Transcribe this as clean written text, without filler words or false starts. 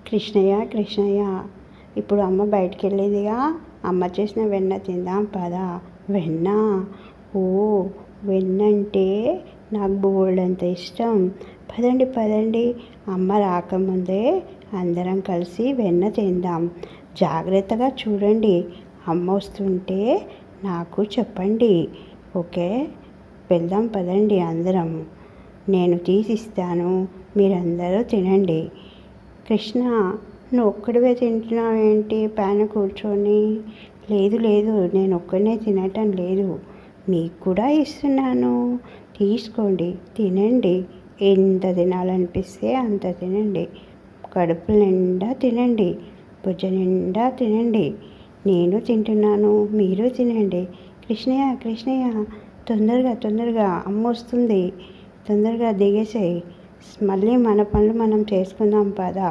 కృష్ణయ్య కృష్ణయ్య, ఇప్పుడు అమ్మ బయటికి వెళ్ళిందిగా, అమ్మ చేసిన వెన్న తిందాం పదా. వెన్న? ఓ, వెన్న అంటే నాకు బోల్డంత ఇష్టం. పదండి పదండి, అమ్మ రాకముందే అందరం కలిసి వెన్న తిందాం. జాగ్రత్తగా చూడండి, అమ్మ వస్తుంటే నాకు చెప్పండి. ఓకే, వెళ్దాం పదండి అందరం. నేను తీసిస్తాను, మీరందరూ తినండి. కృష్ణ, నువ్వు ఒక్కడివే తింటున్నావు ఏంటి పైన కూర్చొని? లేదు లేదు, నేను ఒక్కడనే తినటం లేదు, మీకు కూడా ఇస్తున్నాను. తీసుకోండి, తినండి. ఎంత తినాలనిపిస్తే అంత తినండి. కడుపు నిండా తినండి, భుజ నిండా తినండి. నేను తింటున్నాను, మీరు తినండి. కృష్ణయ్య కృష్ణయ్య, తొందరగా తొందరగా, అమ్మ వస్తుంది, తొందరగా దిగేసేయి. మళ్ళీ మన పనులు మనం చేసుకుందాం పదా.